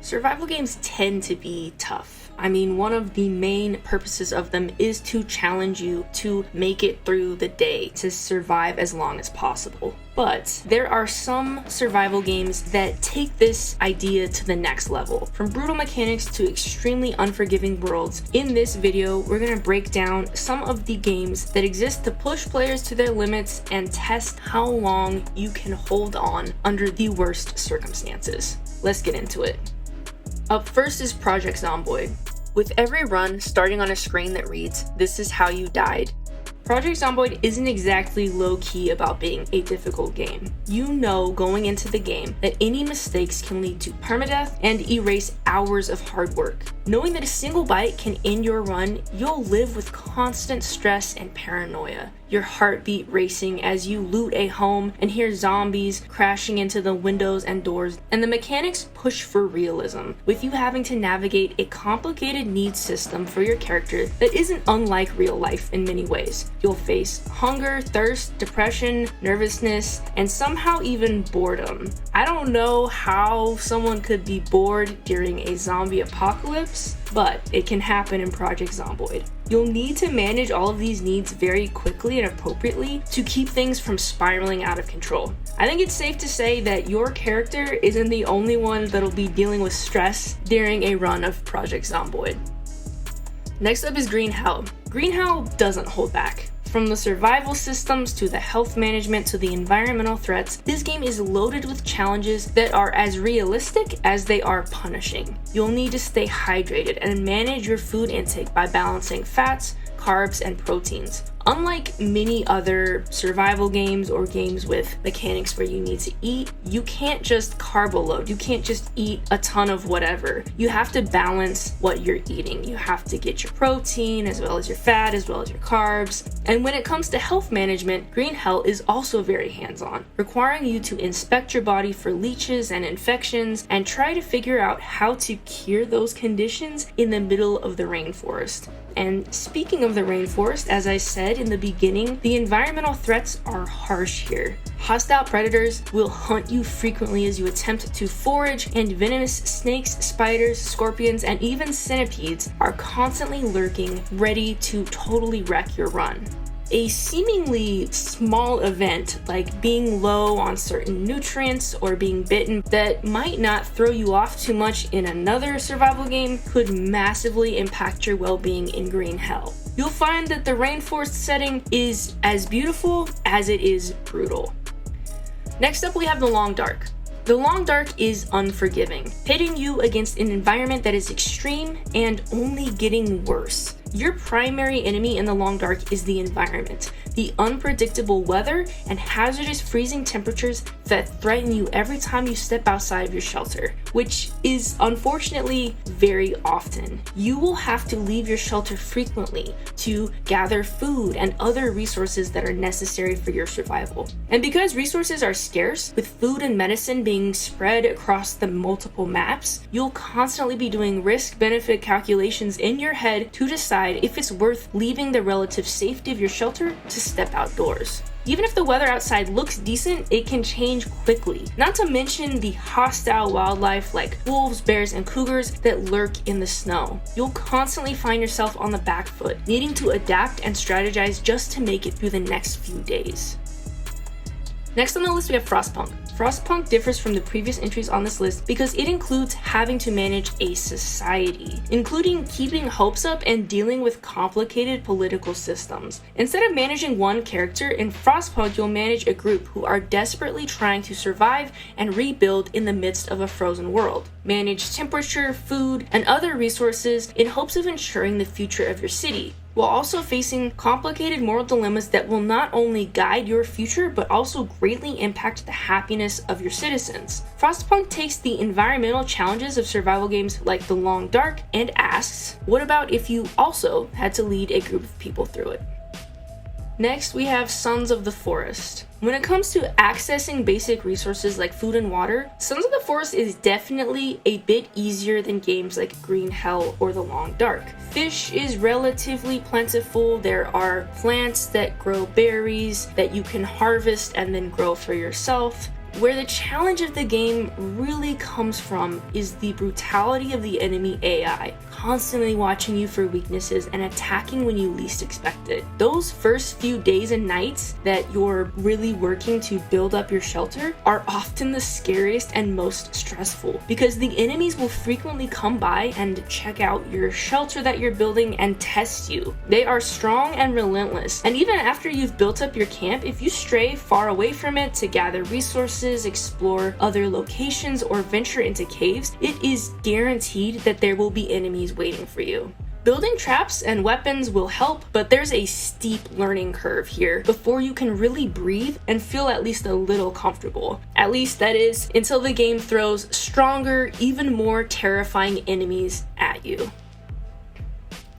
Survival games tend to be tough. I mean, one of the main purposes of them is to challenge you to make it through the day, to survive as long as possible. But there are some survival games that take this idea to the next level. From brutal mechanics to extremely unforgiving worlds, in this video, we're going to break down some of the games that exist to push players to their limits and test how long you can hold on under the worst circumstances. Let's get into it. Up first is Project Zomboid. With every run starting on a screen that reads, "This is how you died." Project Zomboid isn't exactly low-key about being a difficult game. You know going into the game that any mistakes can lead to permadeath and erase hours of hard work. Knowing that a single bite can end your run, you'll live with constant stress and paranoia. Your heartbeat racing as you loot a home and hear zombies crashing into the windows and doors. And the mechanics push for realism, with you having to navigate a complicated needs system for your character that isn't unlike real life in many ways. You'll face hunger, thirst, depression, nervousness, and somehow even boredom. I don't know how someone could be bored during a zombie apocalypse, but it can happen in Project Zomboid. You'll need to manage all of these needs very quickly and appropriately to keep things from spiraling out of control. I think it's safe to say that your character isn't the only one that'll be dealing with stress during a run of Project Zomboid. Next up is Green Hell. Green Hell doesn't hold back. From the survival systems to the health management to the environmental threats, this game is loaded with challenges that are as realistic as they are punishing. You'll need to stay hydrated and manage your food intake by balancing fats, carbs, and proteins. Unlike many other survival games or games with mechanics where you need to eat, you can't just carb load. You can't just eat a ton of whatever. You have to balance what you're eating. You have to get your protein as well as your fat as well as your carbs. And when it comes to health management, Green Hell is also very hands-on, requiring you to inspect your body for leeches and infections and try to figure out how to cure those conditions in the middle of the rainforest. And speaking of the rainforest, as I said in the beginning, the environmental threats are harsh here. Hostile predators will hunt you frequently as you attempt to forage, and venomous snakes, spiders, scorpions, and even centipedes are constantly lurking, ready to totally wreck your run. A seemingly small event like being low on certain nutrients or being bitten that might not throw you off too much in another survival game could massively impact your well-being in Green Hell. You'll find that the rainforest setting is as beautiful as it is brutal. Next up we have The Long Dark. The Long Dark is unforgiving, pitting you against an environment that is extreme and only getting worse. Your primary enemy in The Long Dark is the environment, the unpredictable weather, and hazardous freezing temperatures that threaten you every time you step outside of your shelter, which is unfortunately very often. You will have to leave your shelter frequently to gather food and other resources that are necessary for your survival. And because resources are scarce, with food and medicine being spread across the multiple maps, you'll constantly be doing risk-benefit calculations in your head to decide if it's worth leaving the relative safety of your shelter to step outdoors. Even if the weather outside looks decent, it can change quickly. Not to mention the hostile wildlife like wolves, bears, and cougars that lurk in the snow. You'll constantly find yourself on the back foot, needing to adapt and strategize just to make it through the next few days. Next on the list we have Frostpunk. Frostpunk differs from the previous entries on this list because it includes having to manage a society, including keeping hopes up and dealing with complicated political systems. Instead of managing one character, in Frostpunk you'll manage a group who are desperately trying to survive and rebuild in the midst of a frozen world. Manage temperature, food, and other resources in hopes of ensuring the future of your city, while also facing complicated moral dilemmas that will not only guide your future but also greatly impact the happiness of your citizens. Frostpunk takes the environmental challenges of survival games like The Long Dark and asks, what about if you also had to lead a group of people through it? Next, we have Sons of the Forest. When it comes to accessing basic resources like food and water, Sons of the Forest is definitely a bit easier than games like Green Hell or The Long Dark. Fish is relatively plentiful. There are plants that grow berries that you can harvest and then grow for yourself. Where the challenge of the game really comes from is the brutality of the enemy AI, constantly watching you for weaknesses and attacking when you least expect it. Those first few days and nights that you're really working to build up your shelter are often the scariest and most stressful, because the enemies will frequently come by and check out your shelter that you're building and test you. They are strong and relentless, and even after you've built up your camp, if you stray far away from it to gather resources, explore other locations, or venture into caves, it is guaranteed that there will be enemies waiting for you. Building traps and weapons will help, but there's a steep learning curve here before you can really breathe and feel at least a little comfortable. At least that is until the game throws stronger, even more terrifying enemies at you.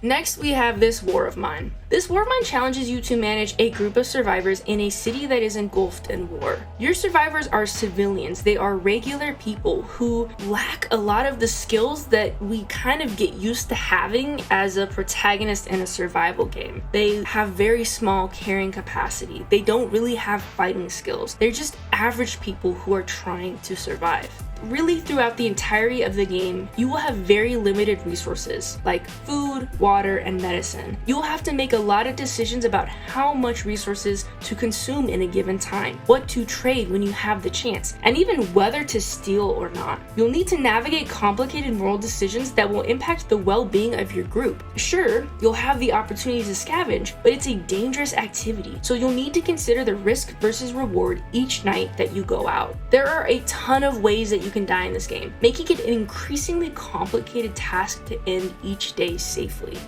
Next, we have This War of Mine. This War of Mine challenges you to manage a group of survivors in a city that is engulfed in war. Your survivors are civilians. They are regular people who lack a lot of the skills that we kind of get used to having as a protagonist in a survival game. They have very small carrying capacity. They don't really have fighting skills. They're just average people who are trying to survive. Really, throughout the entirety of the game, you will have very limited resources like food, water, and medicine. You will have to make a lot of decisions about how much resources to consume in a given time, what to trade when you have the chance, and even whether to steal or not. You'll need to navigate complicated moral decisions that will impact the well-being of your group. Sure, you'll have the opportunity to scavenge, but it's a dangerous activity, so you'll need to consider the risk versus reward each night that you go out. There are a ton of ways that you can die in this game, making it an increasingly complicated task to end each day safely.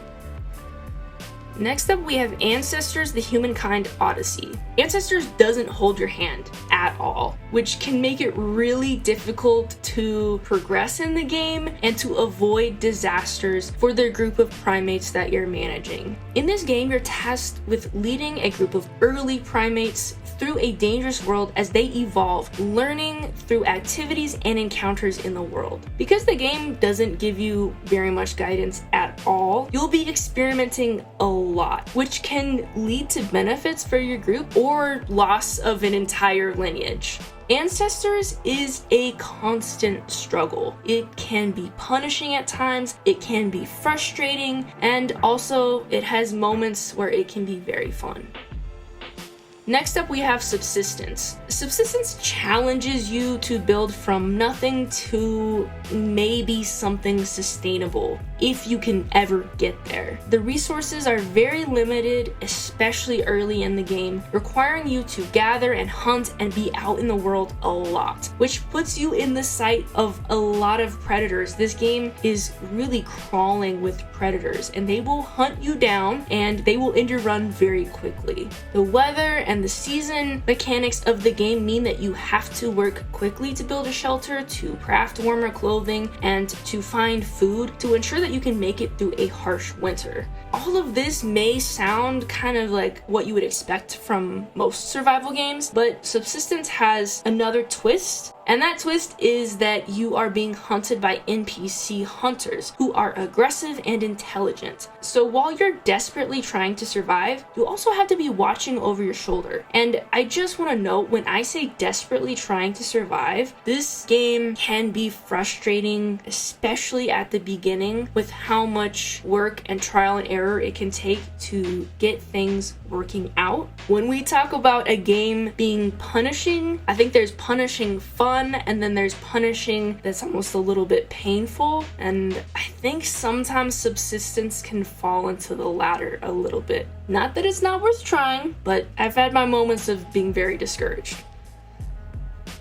Next up, we have Ancestors: The Humankind Odyssey. Ancestors doesn't hold your hand at all, which can make it really difficult to progress in the game and to avoid disasters for the group of primates that you're managing. In this game, you're tasked with leading a group of early primates through a dangerous world as they evolve, learning through activities and encounters in the world. Because the game doesn't give you very much guidance at all, you'll be experimenting a lot, which can lead to benefits for your group or loss of an entire lineage. Ancestors is a constant struggle. It can be punishing at times, it can be frustrating, and also it has moments where it can be very fun. Next up, we have Subsistence. Subsistence challenges you to build from nothing to maybe something sustainable, if you can ever get there. The resources are very limited, especially early in the game, requiring you to gather and hunt and be out in the world a lot, which puts you in the sight of a lot of predators. This game is really crawling with predators, and they will hunt you down and they will end your run very quickly. The weather and the season mechanics of the game mean that you have to work quickly to build a shelter, to craft warmer clothing, and to find food to ensure that you can make it through a harsh winter. All of this may sound kind of like what you would expect from most survival games, but Subsistence has another twist. And that twist is that you are being hunted by NPC hunters who are aggressive and intelligent. So while you're desperately trying to survive, you also have to be watching over your shoulder. And I just want to note, when I say desperately trying to survive, this game can be frustrating, especially at the beginning, with how much work and trial and error it can take to get things working out. When we talk about a game being punishing, I think there's punishing fun, and then there's punishing that's almost a little bit painful, and I think sometimes Subsistence can fall into the latter a little bit. Not that it's not worth trying, but I've had my moments of being very discouraged.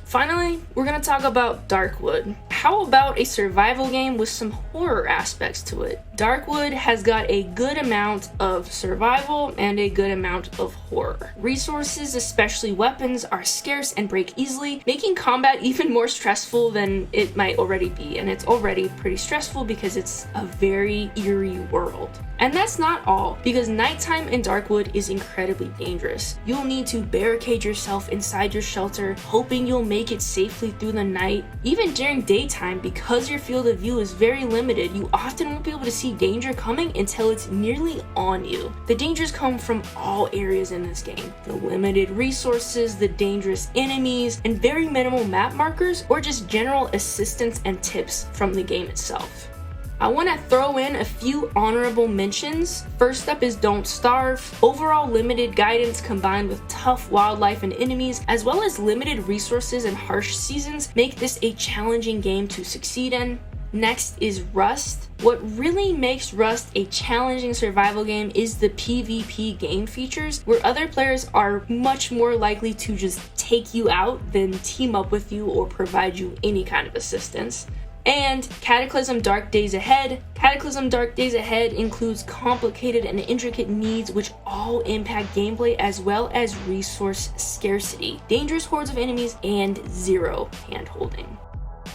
Finally, we're going to talk about Darkwood. How about a survival game with some horror aspects to it? Darkwood has got a good amount of survival and a good amount of horror. Resources, especially weapons, are scarce and break easily, making combat even more stressful than it might already be. And it's already pretty stressful because it's a very eerie world. And that's not all, because nighttime in Darkwood is incredibly dangerous. You'll need to barricade yourself inside your shelter, hoping you'll make it safely through the night. Even during daytime, time, because your field of view is very limited, you often won't be able to see danger coming until it's nearly on you. The dangers come from all areas in this game. The limited resources, the dangerous enemies, and very minimal map markers, or just general assistance and tips from the game itself. I want to throw in a few honorable mentions. First up is Don't Starve. Overall limited guidance combined with tough wildlife and enemies, as well as limited resources and harsh seasons, make this a challenging game to succeed in. Next is Rust. What really makes Rust a challenging survival game is the PvP game features, where other players are much more likely to just take you out than team up with you or provide you any kind of assistance. And Cataclysm Dark Days Ahead. Cataclysm Dark Days Ahead includes complicated and intricate needs which all impact gameplay, as well as resource scarcity, dangerous hordes of enemies, and zero handholding.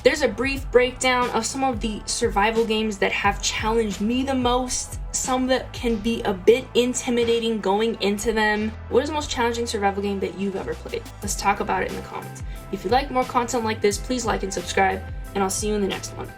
There's a brief breakdown of some of the survival games that have challenged me the most, some that can be a bit intimidating going into them. What is the most challenging survival game that you've ever played? Let's talk about it in the comments. If you like more content like this, please like and subscribe, and I'll see you in the next one.